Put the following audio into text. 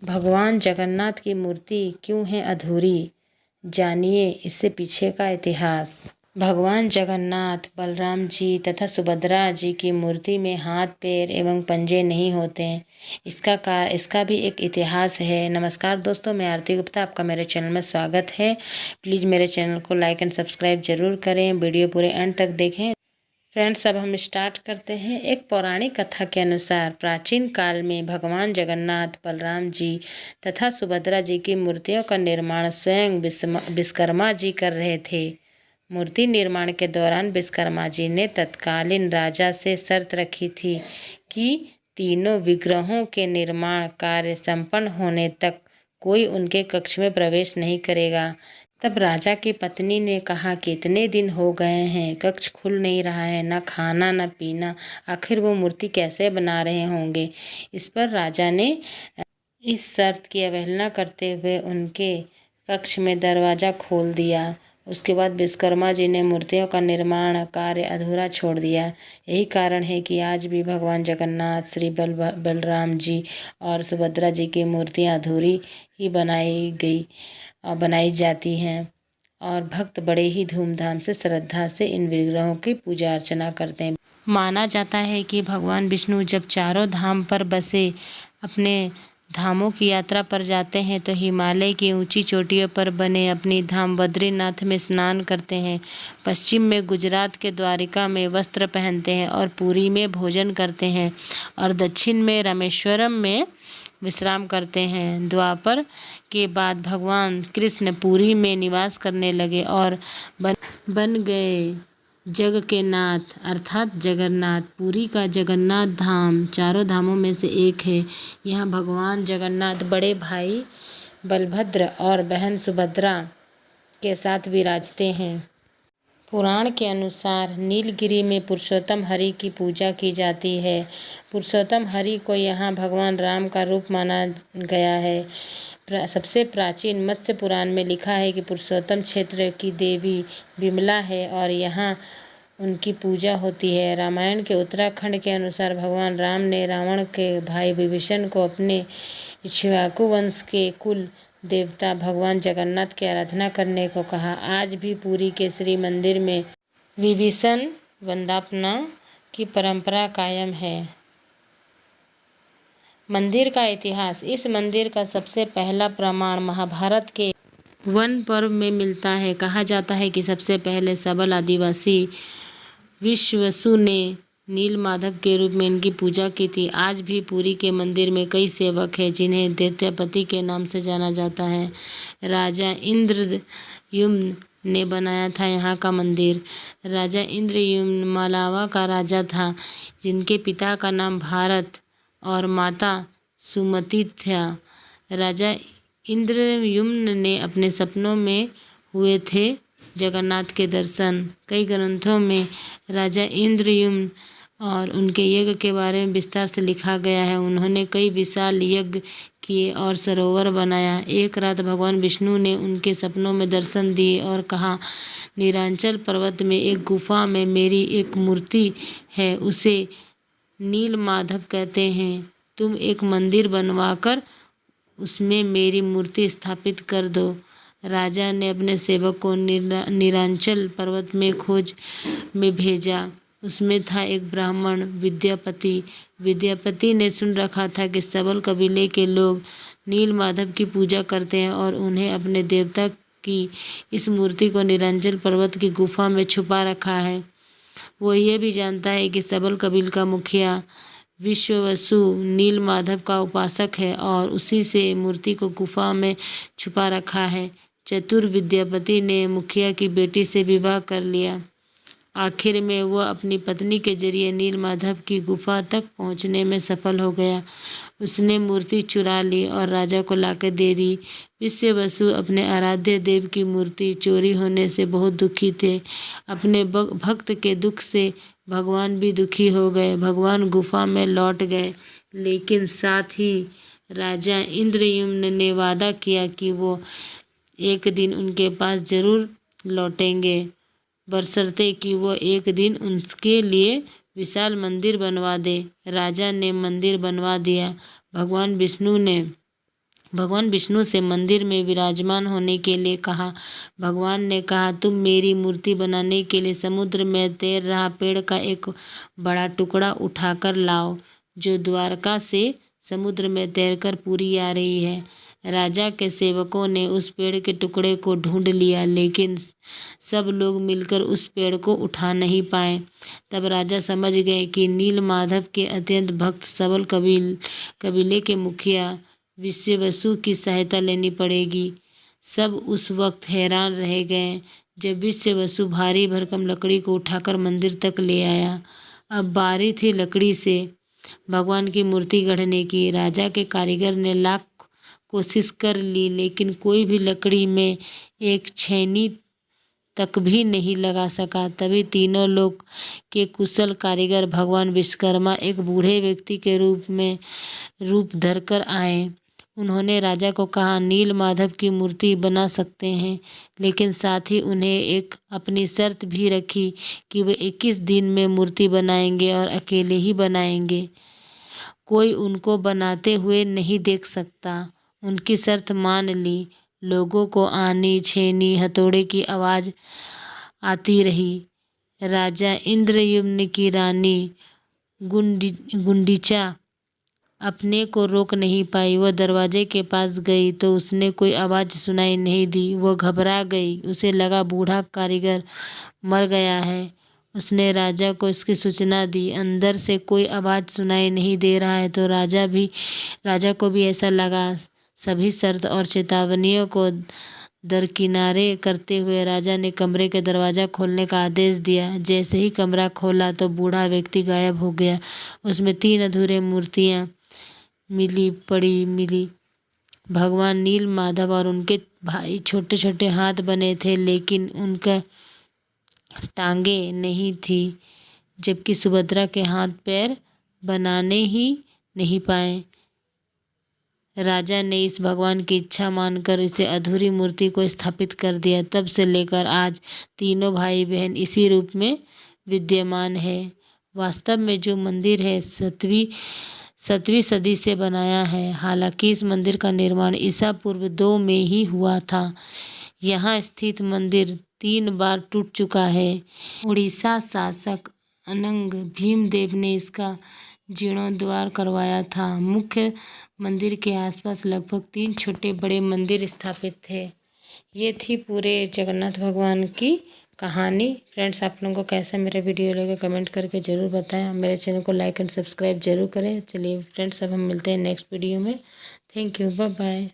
भगवान जगन्नाथ की मूर्ति क्यों है अधूरी? जानिए इससे पीछे का इतिहास। भगवान जगन्नाथ, बलराम जी तथा सुभद्रा जी की मूर्ति में हाथ, पैर एवं पंजे नहीं होते हैं। इसका भी एक इतिहास है। नमस्कार दोस्तों, मैं आरती गुप्ता, आपका मेरे चैनल में स्वागत है। प्लीज़ मेरे चैनल को लाइक एंड सब्सक्राइब जरूर करें। वीडियो पूरे एंड तक देखें। फ्रेंड्स, अब हम स्टार्ट करते हैं। एक पौराणिक कथा के अनुसार प्राचीन काल में भगवान जगन्नाथ, बलराम जी तथा सुभद्रा जी की मूर्तियों का निर्माण स्वयं विश्वकर्मा जी कर रहे थे। मूर्ति निर्माण के दौरान विश्वकर्मा जी ने तत्कालीन राजा से शर्त रखी थी कि तीनों विग्रहों के निर्माण कार्य संपन्न होने तक कोई उनके कक्ष में प्रवेश नहीं करेगा। तब राजा की पत्नी ने कहा कि इतने दिन हो गए हैं, कक्ष खुल नहीं रहा है, न खाना न पीना, आखिर वो मूर्ति कैसे बना रहे होंगे। इस पर राजा ने इस शर्त की अवहेलना करते हुए उनके कक्ष में दरवाज़ा खोल दिया। उसके बाद विश्वकर्मा जी ने मूर्तियों का निर्माण कार्य अधूरा छोड़ दिया। यही कारण है कि आज भी भगवान जगन्नाथ, श्री बलराम जी और सुभद्रा जी की मूर्तियाँ अधूरी ही बनाई जाती हैं और भक्त बड़े ही धूमधाम से, श्रद्धा से इन विग्रहों की पूजा अर्चना करते हैं। माना जाता है कि भगवान विष्णु जब चारों धाम पर बसे अपने धामों की यात्रा पर जाते हैं तो हिमालय की ऊंची चोटियों पर बने अपनी धाम बद्रीनाथ में स्नान करते हैं। पश्चिम में गुजरात के द्वारिका में वस्त्र पहनते हैं और पुरी में भोजन करते हैं और दक्षिण में रामेश्वरम में विश्राम करते हैं। द्वापर के बाद भगवान कृष्ण पुरी में निवास करने लगे और बन गए जग के नाथ अर्थात जगन्नाथ। पुरी का जगन्नाथ धाम चारों धामों में से एक है। यहाँ भगवान जगन्नाथ बड़े भाई बलभद्र और बहन सुभद्रा के साथ विराजते हैं। पुराण के अनुसार नीलगिरी में पुरुषोत्तम हरि की पूजा की जाती है। पुरुषोत्तम हरि को यहाँ भगवान राम का रूप माना गया है। सबसे प्राचीन मत्स्य पुराण में लिखा है कि पुरुषोत्तम क्षेत्र की देवी विमला है और यहाँ उनकी पूजा होती है। रामायण के उत्तराखंड के अनुसार भगवान राम ने रावण के भाई विभीषण को अपने इक्ष्वाकु वंश के कुल देवता भगवान जगन्नाथ की आराधना करने को कहा। आज भी पुरी के श्री मंदिर में विभीषण वंदना की परंपरा कायम है। मंदिर का इतिहास। इस मंदिर का सबसे पहला प्रमाण महाभारत के वन पर्व में मिलता है। कहा जाता है कि सबसे पहले सबल आदिवासी विश्ववसु ने नील माधव के रूप में इनकी पूजा की थी। आज भी पुरी के मंदिर में कई सेवक हैं जिन्हें दैत्यपति के नाम से जाना जाता है। राजा इंद्रद्युम्न ने बनाया था यहाँ का मंदिर। राजा इंद्रद्युम्न मालवा का राजा था जिनके पिता का नाम भारत और माता सुमति था। राजा इंद्रद्युम्न ने अपने सपनों में हुए थे जगन्नाथ के दर्शन। कई ग्रंथों में राजा इंद्रद्युम्न और उनके यज्ञ के बारे में विस्तार से लिखा गया है। उन्होंने कई विशाल यज्ञ किए और सरोवर बनाया। एक रात भगवान विष्णु ने उनके सपनों में दर्शन दिए और कहा, नीलांचल पर्वत में एक गुफा में मेरी एक मूर्ति है, उसे नील माधव कहते हैं। तुम एक मंदिर बनवाकर उसमें मेरी मूर्ति स्थापित कर दो। राजा ने अपने सेवक को नीलांचल पर्वत में खोज में भेजा। उसमें था एक ब्राह्मण विद्यापति। विद्यापति ने सुन रखा था कि सबल कबीले के लोग नील माधव की पूजा करते हैं और उन्हें अपने देवता की इस मूर्ति को नीलांचल पर्वत की गुफा में छुपा रखा है। वो ये भी जानता है कि सबल कबील का मुखिया विश्ववसु नील माधव का उपासक है और उसी से मूर्ति को गुफा में छुपा रखा है। चतुर विद्यापति ने मुखिया की बेटी से विवाह कर लिया। आखिर में वह अपनी पत्नी के जरिए नील माधव की गुफा तक पहुंचने में सफल हो गया। उसने मूर्ति चुरा ली और राजा को लाकर दे दी। विश्ववसु अपने आराध्य देव की मूर्ति चोरी होने से बहुत दुखी थे। अपने भक्त के दुख से भगवान भी दुखी हो गए। भगवान गुफा में लौट गए, लेकिन साथ ही राजा इंद्रद्युम्न ने वादा किया कि वो एक दिन उनके पास जरूर लौटेंगे, बशर्ते कि वो एक दिन उनके लिए विशाल मंदिर बनवा दे। राजा ने मंदिर बनवा दिया। भगवान विष्णु ने भगवान विष्णु से मंदिर में विराजमान होने के लिए कहा। भगवान ने कहा, तुम मेरी मूर्ति बनाने के लिए समुद्र में तैर रहा पेड़ का एक बड़ा टुकड़ा उठाकर लाओ, जो द्वारका से समुद्र में तैरकर पूरी आ रही है। राजा के सेवकों ने उस पेड़ के टुकड़े को ढूंढ लिया, लेकिन सब लोग मिलकर उस पेड़ को उठा नहीं पाए। तब राजा समझ गए कि नील माधव के अत्यंत भक्त सबल कबीले के मुखिया विश्ववसु की सहायता लेनी पड़ेगी। सब उस वक्त हैरान रह गए जब विश्ववसु भारी भरकम लकड़ी को उठाकर मंदिर तक ले आया। अब बारी थी लकड़ी से भगवान की मूर्ति गढ़ने की। राजा के कारीगर ने लाख कोशिश कर ली, लेकिन कोई भी लकड़ी में एक छेनी तक भी नहीं लगा सका। तभी तीनों लोग के कुशल कारीगर भगवान विश्वकर्मा एक बूढ़े व्यक्ति के रूप धरकर आए। उन्होंने राजा को कहा, नील माधव की मूर्ति बना सकते हैं, लेकिन साथ ही उन्हें एक अपनी शर्त भी रखी कि वे 21 दिन में मूर्ति बनाएंगे और अकेले ही बनाएंगे। कोई उनको बनाते हुए नहीं देख सकता। उनकी शर्त मान ली। लोगों को आनी छेनी हथौड़े की आवाज़ आती रही। राजा इंद्रयुम्न की रानी गुंडीचा अपने को रोक नहीं पाई। वह दरवाजे के पास गई तो उसने कोई आवाज़ सुनाई नहीं दी। वह घबरा गई। उसे लगा बूढ़ा कारीगर मर गया है। उसने राजा को इसकी सूचना दी। अंदर से कोई आवाज़ सुनाई नहीं दे रहा है तो राजा को भी ऐसा लगा। सभी शर्त और चेतावनियों को दरकिनारे करते हुए राजा ने कमरे के दरवाज़ा खोलने का आदेश दिया। जैसे ही कमरा खोला तो बूढ़ा व्यक्ति गायब हो गया। उसमें 3 अधूरे मूर्तियाँ मिली। भगवान नील माधव और उनके भाई छोटे छोटे हाथ बने थे, लेकिन उनका टांगे नहीं थी, जबकि सुभद्रा के हाथ पैर बनाने ही नहीं पाए। राजा ने इस भगवान की इच्छा मानकर इसे अधूरी मूर्ति को स्थापित कर दिया। तब से लेकर आज तीनों भाई बहन इसी रूप में विद्यमान है। वास्तव में जो मंदिर है 7वीं सदी से बनाया है। हालांकि इस मंदिर का निर्माण ईसा पूर्व 2 में ही हुआ था। यहाँ स्थित मंदिर 3 बार टूट चुका है। उड़ीसा शासक अनंग भीमदेव ने इसका जीर्णोद्धार करवाया था। मुख्य मंदिर के आसपास लगभग 3 छोटे बड़े मंदिर स्थापित थे। ये थी पूरे जगन्नाथ भगवान की कहानी। फ्रेंड्स, आप लोगों को कैसा मेरा वीडियो लगा कमेंट करके ज़रूर बताएं। मेरे चैनल को लाइक एंड सब्सक्राइब जरूर करें। चलिए फ्रेंड्स, अब हम मिलते हैं नेक्स्ट वीडियो में। Thank you, bye bye.